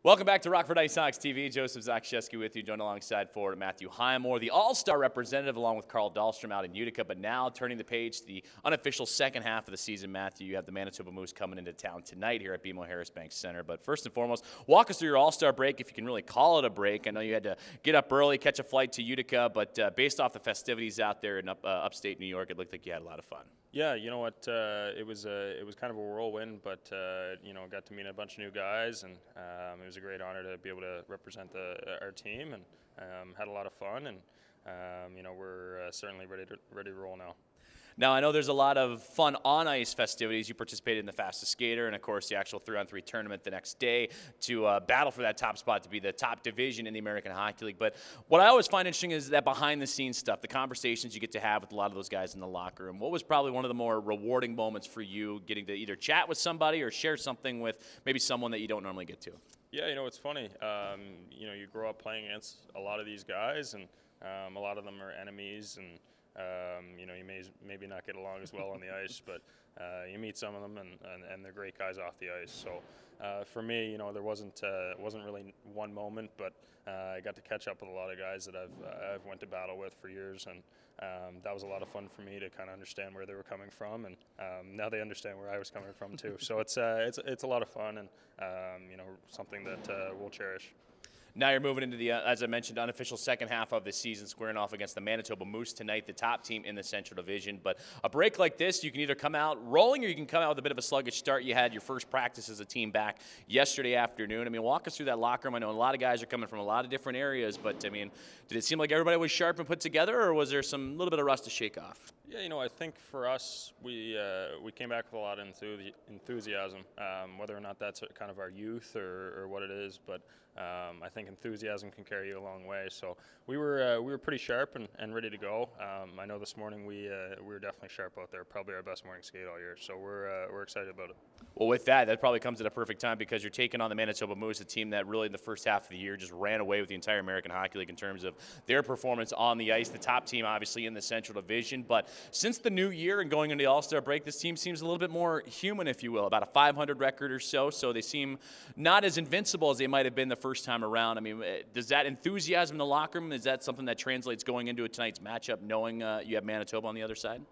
Welcome back to Rockford IceHogs TV. Joseph Zakshevsky with you, joined alongside forward Matthew Highmore, the all-star representative, along with Carl Dahlstrom out in Utica. But now turning the page to the unofficial second half of the season, Matthew, you have the Manitoba Moose coming into town tonight here at BMO Harris Bank Center. But first and foremost, walk us through your all-star break, if you can really call it a break. I know you had to get up early, catch a flight to Utica, but based off the festivities out there in upstate New York, it looked like you had a lot of fun. Yeah, you know what? It was kind of a whirlwind, but got to meet a bunch of new guys, and it was a great honor to be able to represent our team, and had a lot of fun, and we're certainly ready to roll now. Now, I know there's a lot of fun on-ice festivities. You participated in the Fastest Skater and, of course, the actual 3-on-3 tournament the next day to battle for that top spot to be the top division in the American Hockey League. But what I always find interesting is that behind-the-scenes stuff, the conversations you get to have with a lot of those guys in the locker room. What was probably one of the more rewarding moments for you, getting to either chat with somebody or share something with maybe someone that you don't normally get to? Yeah, it's funny. You grow up playing against a lot of these guys, and a lot of them are enemies, and you may maybe not get along as well on the ice, but you meet some of them, and they're great guys off the ice. So for me, there wasn't really one moment, but I got to catch up with a lot of guys that I've went to battle with for years, and that was a lot of fun for me to kind of understand where they were coming from, and now they understand where I was coming from too. So it's a lot of fun, and something that we'll cherish. Now you're moving into the, as I mentioned, unofficial second half of the season, squaring off against the Manitoba Moose tonight, the top team in the Central Division. But a break like this, you can either come out rolling or you can come out with a bit of a sluggish start. You had your first practice as a team back yesterday afternoon. I mean, walk us through that locker room. I know a lot of guys are coming from a lot of different areas, but, I mean, did it seem like everybody was sharp and put together, or was there some little bit of rust to shake off? Yeah, I think for us, we came back with a lot of enthusiasm, whether or not that's kind of our youth or what it is, but I think enthusiasm can carry you a long way. So we were pretty sharp and ready to go. I know this morning we were definitely sharp out there, probably our best morning skate all year. So we're excited about it. Well, with that probably comes at a perfect time because you're taking on the Manitoba Moose, a team that really in the first half of the year just ran away with the entire American Hockey League in terms of their performance on the ice. The top team, obviously, in the Central Division. But since the new year and going into the All-Star break, this team seems a little bit more human, if you will, about a 500 record or so. So they seem not as invincible as they might have been the first time around. I mean, does that enthusiasm in the locker room, is that something that translates going into tonight's matchup, knowing you have Manitoba on the other side?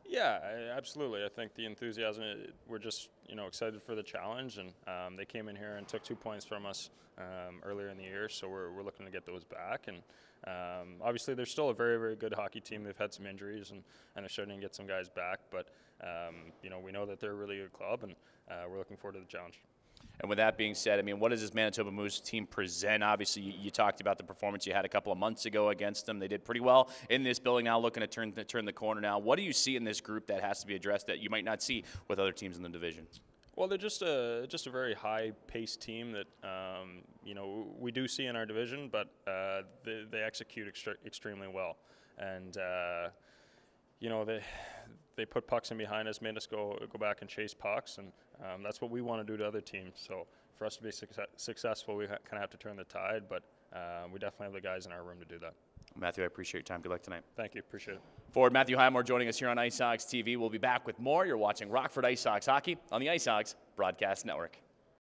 Yeah, absolutely. I think the enthusiasm, we're just excited for the challenge, and they came in here and took 2 points from us earlier in the year, so we're looking to get those back. And obviously, they're still a very, very good hockey team. They've had some injuries, and they're starting to get some guys back, but we know that they're a really good club, and we're looking forward to the challenge. And with that being said, I mean, what does this Manitoba Moose team present? Obviously, you talked about the performance you had a couple of months ago against them. They did pretty well in this building now, looking to turn the corner now. What do you see in this group that has to be addressed that you might not see with other teams in the division? Well, they're just a very high-paced team that we do see in our division, but they execute extremely well, and they put pucks in behind us, made us go back and chase pucks, and that's what we want to do to other teams. So for us to be successful, we kind of have to turn the tide, but we definitely have the guys in our room to do that. Matthew, I appreciate your time. Good luck tonight. Thank you. Appreciate it. Forward Matthew Highmore joining us here on IceHogs TV. We'll be back with more. You're watching Rockford IceHogs Hockey on the IceHogs Broadcast Network.